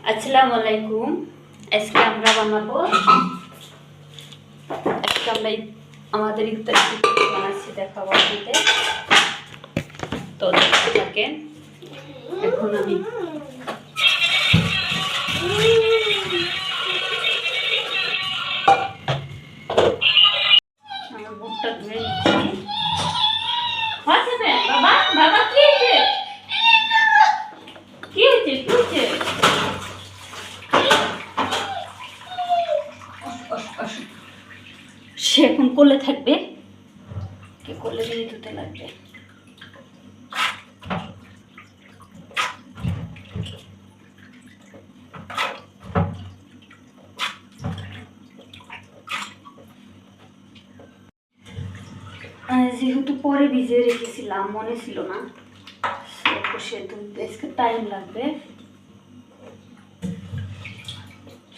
আসসালামু আলাইকুম। আজকে আমরা বানাবো আমাদের ইফতার বানাচ্ছি দেখাবো আপনাদের। তো দেখতে থাকেন। এখন আমি আমার বুটটা ধুয়ে নিচ্ছি। বাবা বাবা কি হয়েছে? কি হয়েছে? কি হয়েছে? সে এখন কোলে থাকবে, কে কোলে দিয়ে ধুতে লাগবে। যেহেতু পরে ভিজিয়ে রেখেছিলাম, মনে ছিল না, সেদ্ধ আজকে টাইম লাগবে।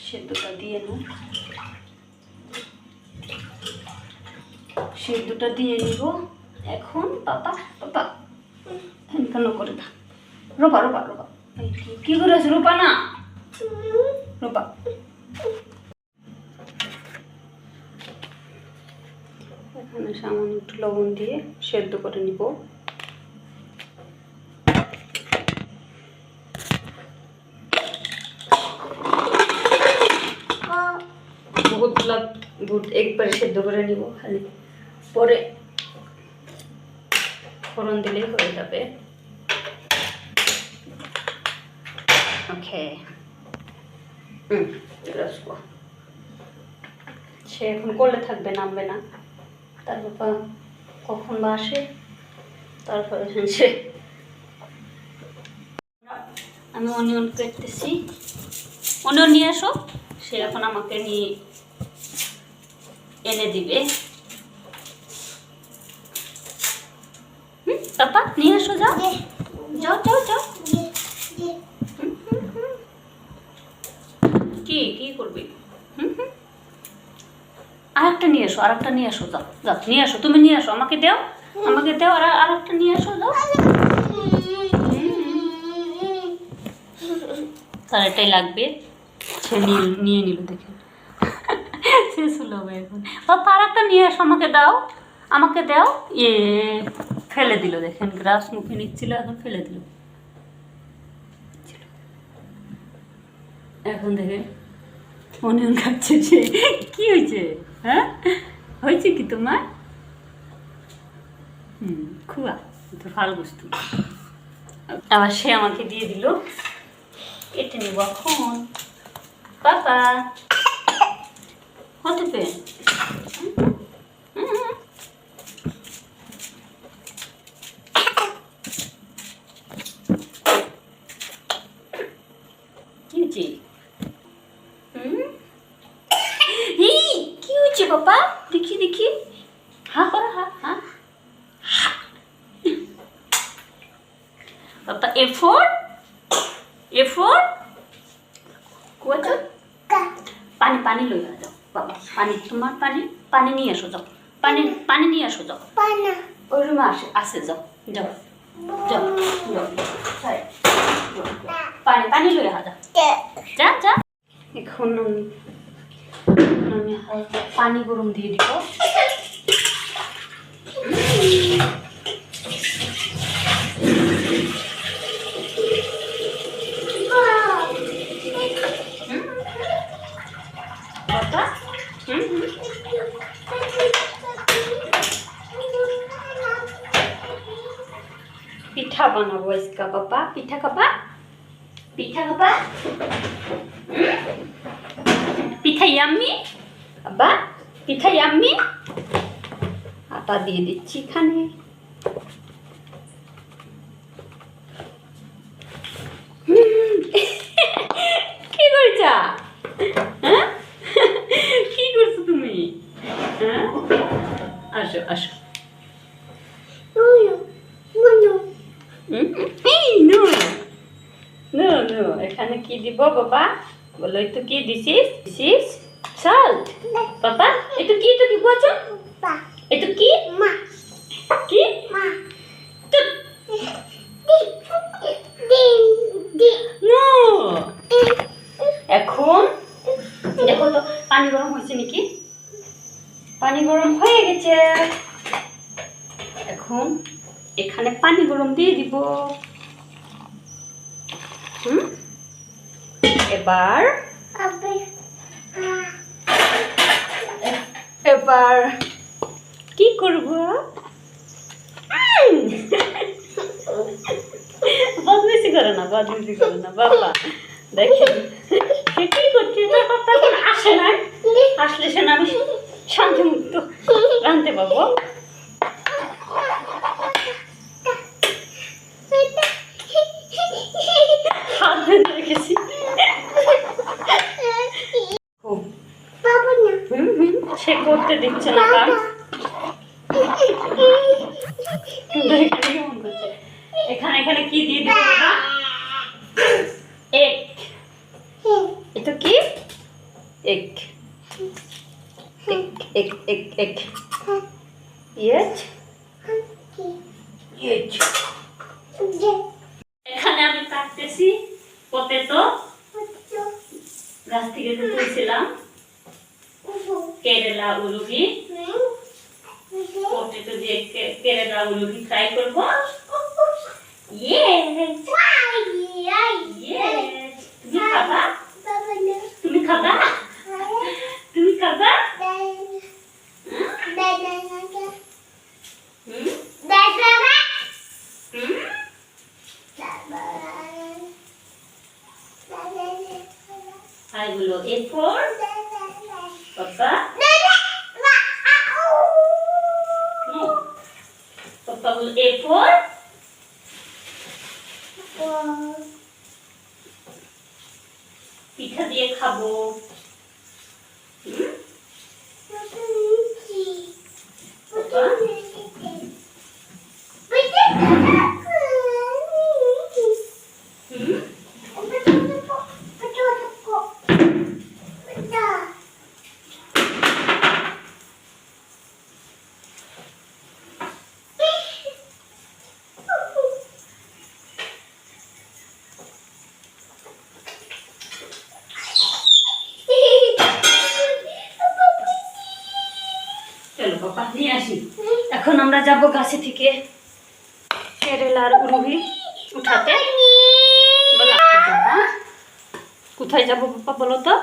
সেদ্ধটা দিয়ে নিই, সেদ্ধটা দিয়ে নিব এখন। পাপা পাপা কেন করে থাক, রোপা রোপা রোপা কি করে আছে? রোপা না রোপা। এখানে সামান্য একটু লবণ দিয়ে সেদ্ধ করে নিব। বুটগুলা বুট একবারে সেদ্ধ করে নিব, খালি পরে ফোড়ন দিলেই হয়ে যাবে। ওকে, সে এখন কোলে থাকবে, নামবে না। তার বাবা কখন বা আসে, তারপরে সে আমি অনিয়ন কাটতেছি। অনিয়ন নিয়ে আসো, সে এখন আমাকে নিয়ে এনে দিবে। পাপা নিয়ে আসো, যাও যাও যাও যাও। কি কি করবি? আরেকটা নিয়ে আসো, আরেকটা নিয়ে আসো, যাও যাও নিয়ে আসো, তুমি নিয়ে আসো, আমাকে দাও, আমাকে দাও, আর আরেকটা নিয়ে আসো, যাও। তার এটাই লাগবে, সে নিয়ে নিল, দেখেন শেষ হলো এখন। পাপা আরেকটা নিয়ে আসো, আমাকে দাও, আমাকে দাও। ফেলে দিল, দেখেন গ্রাস মুখে নিচ্ছিল, এখন ফেলে দিল। এখন দেখেন অনিয়ন খাচ্ছে সে। কি হয়েছে? হ্যাঁ হয়েছে কি তোমার? খুয়া তো ভালো বস্তু। আবার সে আমাকে দিয়ে দিল, কেটে নিব এখন। পাপা হতে পে কি হয়েছে বাবা? দেখি দেখি, হা করা, হা হা। বাবা এ4 পানি পানি লই যাও বাবা, পানি তোমার পানি পানি নিয়ে আসো, যাও পানি পানি নিয়ে আসো, যাও ওই রুমে আসে, যাও যাও যাও যাও, পানি পানি লই যাও, যা যা। এখন আমি হালকা পানি গরম দিয়ে দিব। পিঠা বানাবো আজকে বাবা। পিঠা খাবা? পিঠা খাবা? পিঠা ইয়াম্মি বাবা, পিঠা ইয়াম্মি। আটা দিয়ে দিচ্ছি এখানে। কি করছা? হ্যাঁ কি করছো তুমি? হ্যাঁ আসো আসো। এখানে কি দিব বাবা? বলো একটু কি দিছিস? সল্ট বাবা। একটু কি বলছো? একটু কি কি No! পানি গরম হয়েছে নাকি? পানি গরম হয়ে গেছে। এখন এখানে পানি গরম দিয়ে দিব। এবার এবার কি করব? বদমাইশি করে না, বদমাইশি করে না বাবা। দেখেন সে কি করছে, তার কথা এখন আসে না। আসলে সে না আমি শান্তি মুক্ত রাঁধতে পারবো। হাত বেঁধে রেখেছি। সে করতে দিচ্ছে না কাজ। এখানে এখানে কি দিয়ে দিব বাবা? এগ। এটা কি? Egg egg egg egg egg. Yes yes. এখানে আমি কাটতেছি পটেটো। গাছ থেকে তুলছিলাম। কেরালা উলুকি, পটেটো দিয়ে কেরালা উলুকি ফ্রাই করবো। তুমি খাবা? তুমি খাবা? তুমি খাবা? এগুলো A4 পাপা। পাপা হলো A4। পিঠা দিয়ে খাবো। পাপা নিয়ে আসি। এখন আমরা যাব গাছে থেকে কেরালার উলুকি উঠাতে। কোথায় যাব পাপা বলো তো?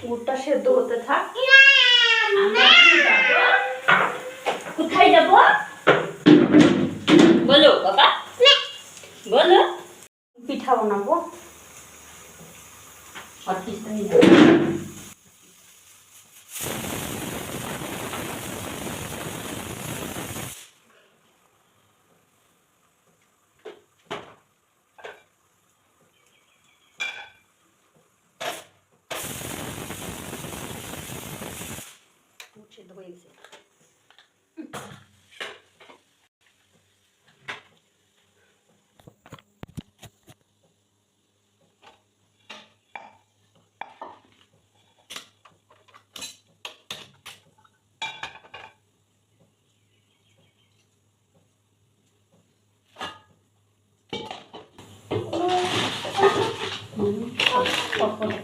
গুড়টা সেদ্ধ হতে থাক। কোথায় যাব বলো বাবা, বলো। পিঠা বানাবো। और किस तरह मुझे दो एक से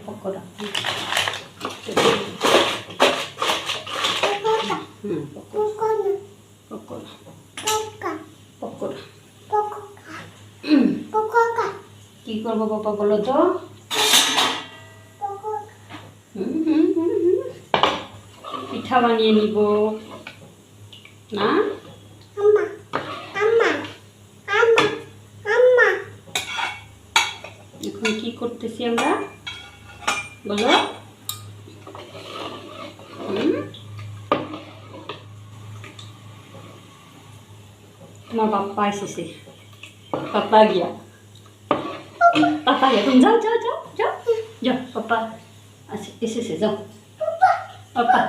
पकोड़ा কি করবো বাবা বলো তো? পিঠা বানিয়ে নিব না? এখন কি করতেছি আমরা বলো? তোমার পাপ্পা এসেছে। পাপ্পা গিয়া, পাপা গিয়া, তুমি যাও যাও যাও যাও যাও। পাপা এসেছে, যাও। পাপা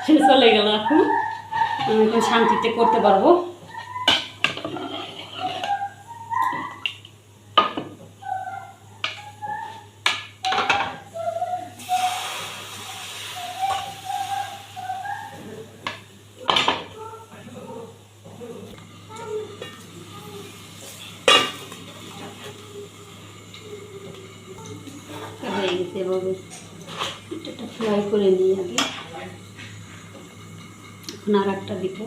সে চলে গেল। এখন আমি এখন শান্তিতে করতে পারবো। গেছে, এভাবে এটা ফ্রাই করে নিই আগে। এখন আর একটা দিব।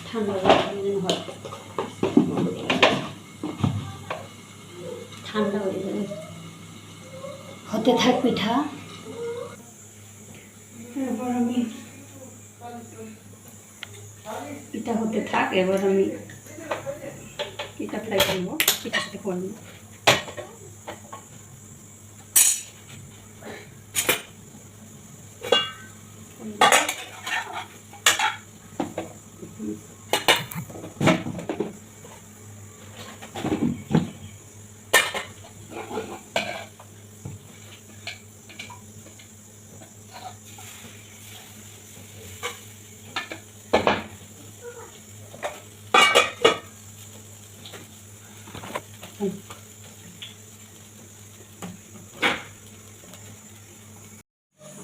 ঠান্ডা হয়, ঠান্ডা হয়ে যাবে, হতে থাক পিঠা। এবার আমি পিঠা হতে থাক, এবার আমি পিঠা ফ্রাই করবো, পিঠা সাথে করবো।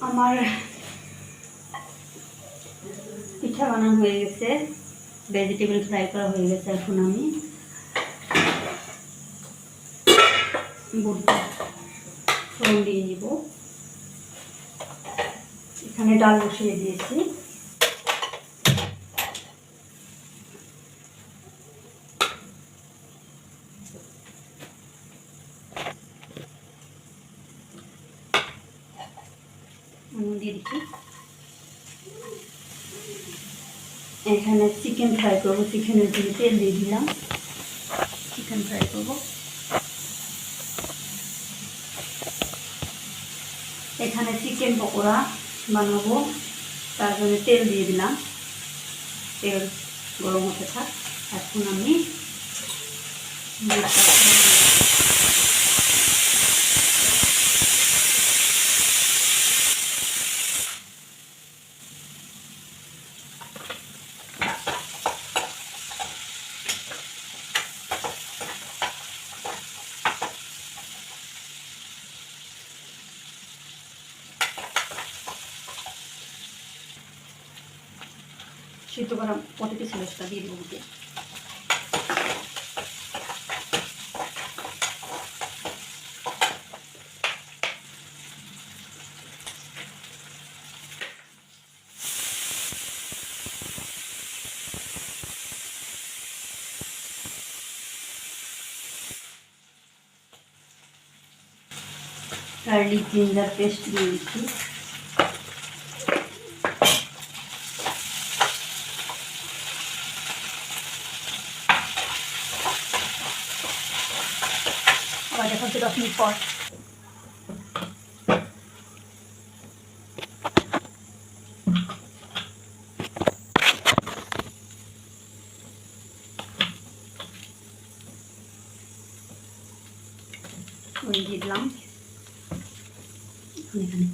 আমার পিঠা বানানো হয়ে গেছে, ভেজিটেবল ফ্রাই করা হয়ে গেছে। এখন আমি বুটটা ফোড়ন দিয়ে নিব। এখানে ডাল বসিয়ে দিয়েছি। দিয়ে দিচ্ছি। এখানে চিকেন ফ্রাই করবো, চিকেনের জন্য তেল দিয়ে দিলাম। চিকেন ফ্রাই করবো। এখানে চিকেন পকোড়া বানাবো, তার জন্য তেল দিয়ে দিলাম। তেল গরম হতে থাক। এখন আমি সিদ্ধ করা পটেটো ছিল, সেটা দিয়ে দেবো। গার্লিক জিঞ্জার পেস্ট দিয়ে দিচ্ছি। আবার দেখা হচ্ছে 10 মিনিট পর। দিয়ে দিলাম এখানে।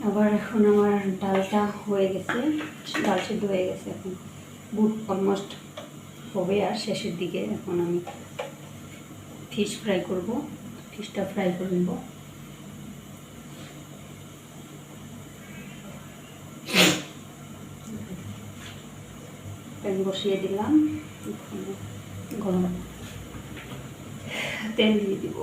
আবার এখন আমার ডালটা হয়ে গেছে, ডাল সিদ্ধ হয়ে গেছে। এখন বুট অলমোস্ট হবে আর শেষের দিকে। এখন আমি ফিশ ফ্রাই করব, ফিশটা ফ্রাই করে নেব। প্যান বসিয়ে দিলাম, গরম তেল দিয়ে দিব।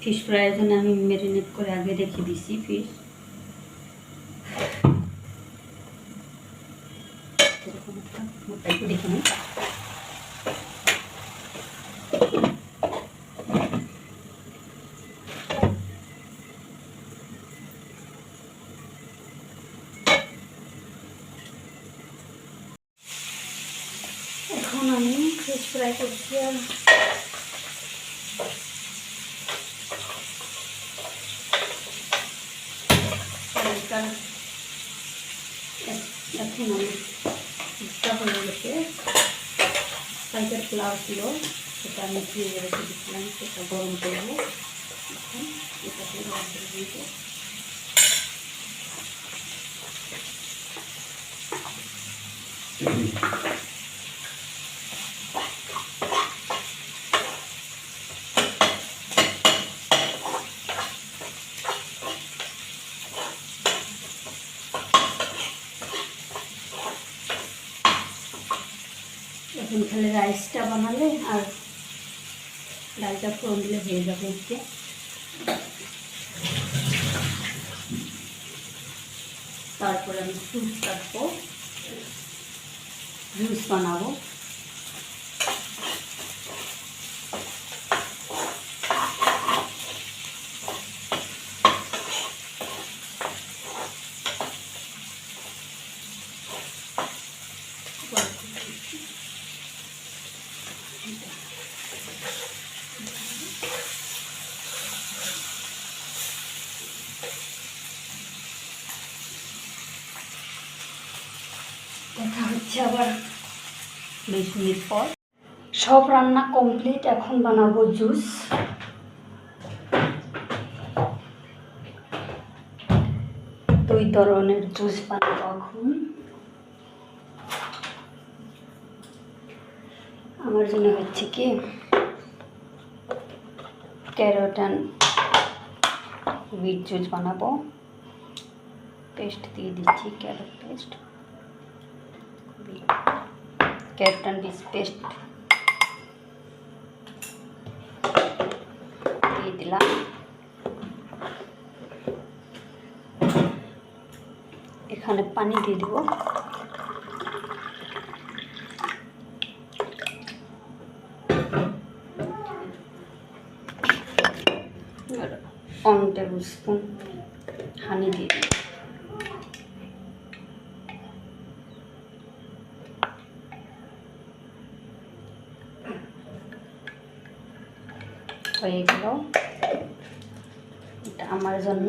ফিশ ফ্রাইয়ের জন্য আমি ম্যারিনেট করে আগে রেখে দিছি ফিশ। দেখে নিই। এখন আমি ফিশ ফ্রাই করছি। আর এখন আমি জুসটা হয়ে গেছে। কালকের পোলাও ছিল, সেটা আমি ফ্রিজে রেখে দিচ্ছিলাম, সেটা গরম করবো। এখন এটাকে গরম করে দিব। এখন খালি রাইসটা বানালে আর ডালটা ফোড়ন দিলে হয়ে যাবে। হচ্ছে তারপরে আমি ফ্রুট কাটবো, জুস বানাবো। দেখা হচ্ছে আবার 20 মিনিট পর। সব রান্না কমপ্লিট, এখন বানাবো জুস। দুই ধরনের জুস বানাবো এখন। আমার জন্য হচ্ছে কি ক্যারট অ্যান্ড বিট জুস বানাবো। পেস্ট দিয়ে দিচ্ছি, carrot paste, carrot and beet paste দিয়ে দিলাম। এখানে পানি দিয়ে দিব। আর 1 টেবিল স্পুন হানি দিয়ে দিব। হয়ে গেল, এটা আমার জন্য।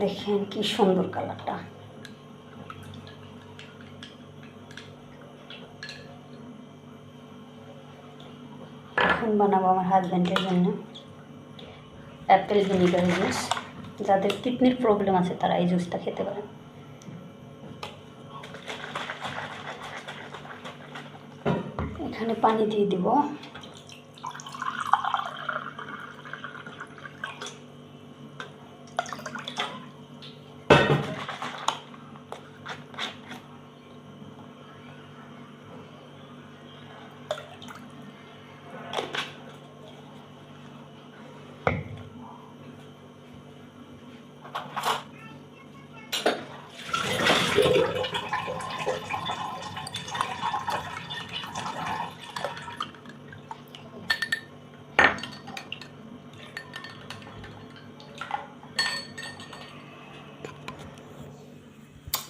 দেখেন কি সুন্দর কালারটা। এখন বানাবো আমার হাজব্যান্ডের জন্য অ্যাপেল ভিনিগার জুস। যাদের কিডনির প্রবলেম আছে তারা এই জুসটা খেতে পারে। এখানে পানি দিয়ে দিব।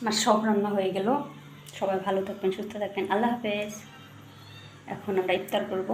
আমার সব রান্না হয়ে গেল। সবাই ভালো থাকবেন, সুস্থ থাকবেন। আল্লাহ হাফেজ। এখন আমরা ইফতার করব।